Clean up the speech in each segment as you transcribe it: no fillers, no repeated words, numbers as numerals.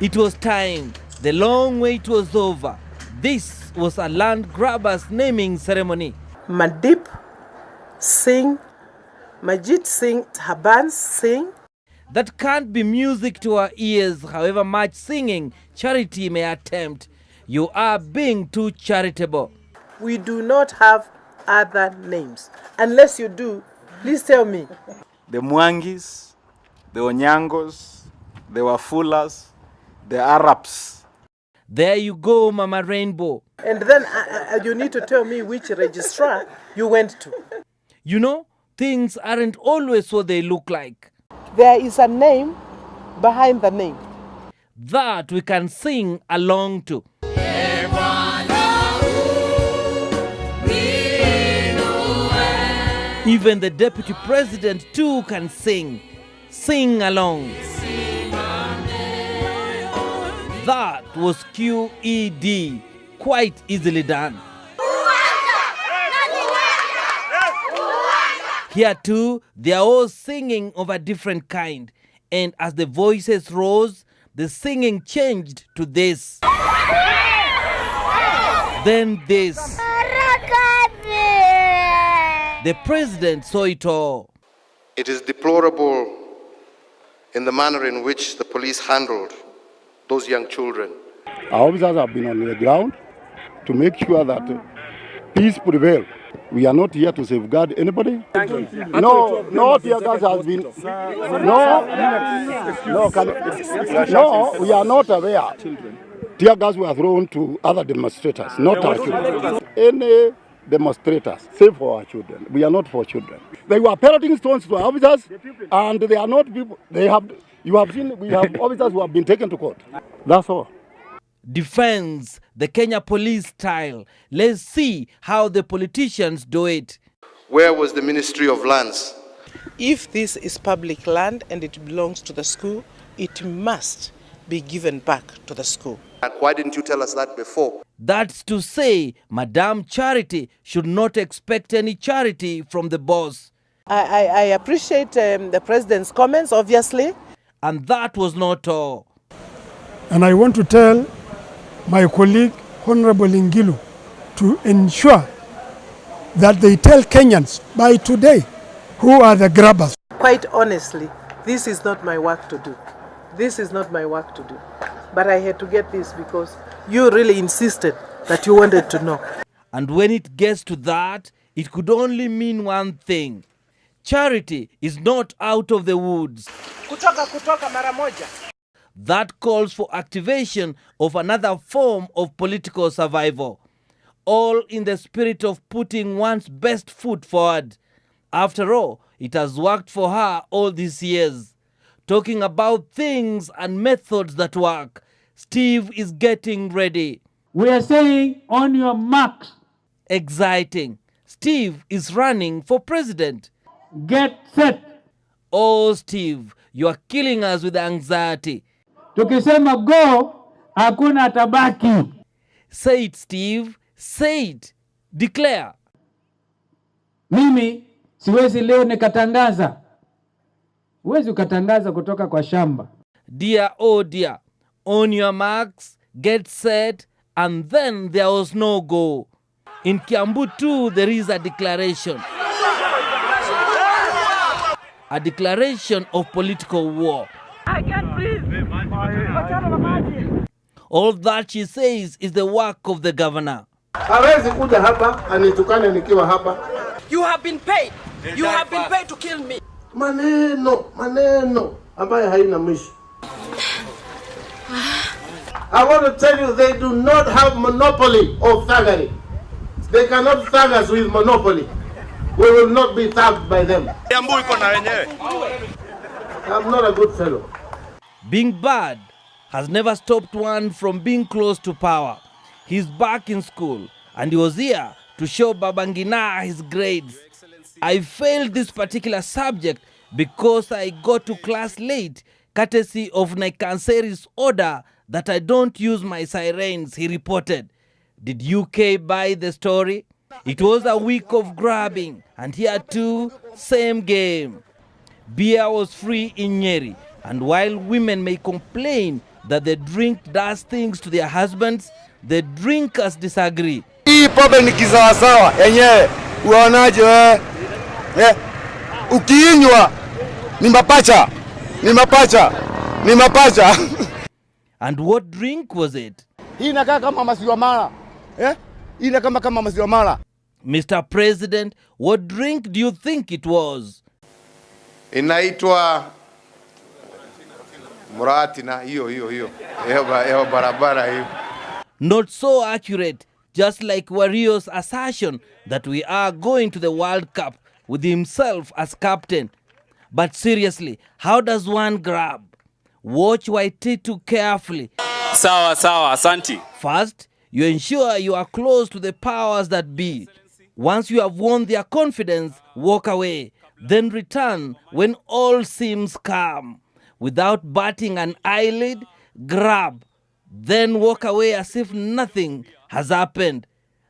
It was time. The long wait was over. This was a land grabber's naming ceremony. Madip Singh, Majit Singh, Haban Singh. That can't be music to our ears, however much singing Charity may attempt. You are being too charitable. We do not have other names. Unless you do, please tell me. The Mwangis, the Onyangos, the Wafulas, the Arabs. There you go, Mama Rainbow. And then you need to tell me which registrar you went to. You know, things aren't always what they look like. There is a name behind the name. That we can sing along to. Even the deputy president too can sing. Sing along. That was QED. Quite easily done. Here too, they are all singing of a different kind. And as the voices rose, the singing changed to this. Then this. The president saw it all. It is deplorable in the manner in which the police handled those young children. Our officers have been on the ground to make sure that peace prevails. We are not here to safeguard anybody. No tear gas has been. No, we are not aware. Tear gas were thrown to other demonstrators, not our children. Any demonstrators, save for our children. We are not for children. They were pelleting stones to our officers, and they are not people. You have seen, we have officers who have been taken to court. That's all. Defense, the Kenya police style. Let's see how the politicians do it. Where was the Ministry of Lands? If this is public land and it belongs to the school, it must be given back to the school. And why didn't you tell us that before? That's to say, Madam Charity should not expect any charity from the boss. I appreciate the president's comments, obviously. And that was not all. And I want to tell my colleague, Honorable Ngilu, to ensure that they tell Kenyans by today who are the grabbers. Quite honestly, this is not my work to do. This is not my work to do. But I had to get this because you really insisted that you wanted to know. And when it gets to that, it could only mean one thing. Charity is not out of the woods. Kutoka mara moja. That calls for activation of another form of political survival. All in the spirit of putting one's best foot forward. After all, it has worked for her all these years. Talking about things and methods that work, Steve is getting ready. We are saying on your marks. Exciting. Steve is running for president. Get set. Oh, Steve, you are killing us with anxiety. Tukisema go, hakuna tabaki. Say it, Steve. Say it. Declare. Mimi siwezi leo nikatangaza. Huwezi ukatangaza kutoka kwa shamba. Dear, oh dear. On your marks, get set, and then there was no go. In Kiambu too, there is a declaration. A declaration of political war. I can't breathe. All that she says is the work of the governor. You have been paid. You have been paid to kill me. Maneno ambayo haina mwisho. I want to tell you, they do not have monopoly of thuggery. They cannot thug us with monopoly. We will not be thugged by them. I'm not a good fellow. Being bad has never stopped one from being close to power. He's back in school and he was here to show Babangina his grades. I failed this particular subject because I got to class late, courtesy of Naikanseri's order that I don't use my sirens, he reported. Did UK buy the story? It was a week of grabbing, and here too, same game. Beer was free in Nyeri, and while women may complain that the drink does things to their husbands, the drinkers disagree. Hii pombe ni kisawasawa yenyewe, uonaje wewe? Ukiinywa ni mapacha, ni mapacha, ni mapacha. And what drink was it? Hii inakaa kama maziwa mala. Hii inakaa kama maziwa mala. Mr. President, what drink do you think it was? Inaitwa Muratina, hiyo. Eho barabara hiyo. Not so accurate, just like Wario's assertion that we are going to the World Cup with himself as captain. But seriously, how does one grab? Watch Waititu carefully. Sawa, asanti. First, you ensure you are close to the powers that be. Once you have won their confidence, walk away. Then return when all seems calm. Without batting an eyelid, grab. Then walk away as if nothing has happened.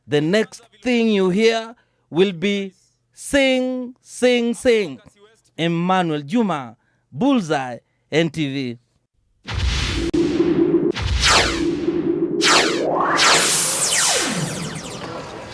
The next thing you hear will be sing, sing, sing. Emmanuel Juma, Bullseye, NTV.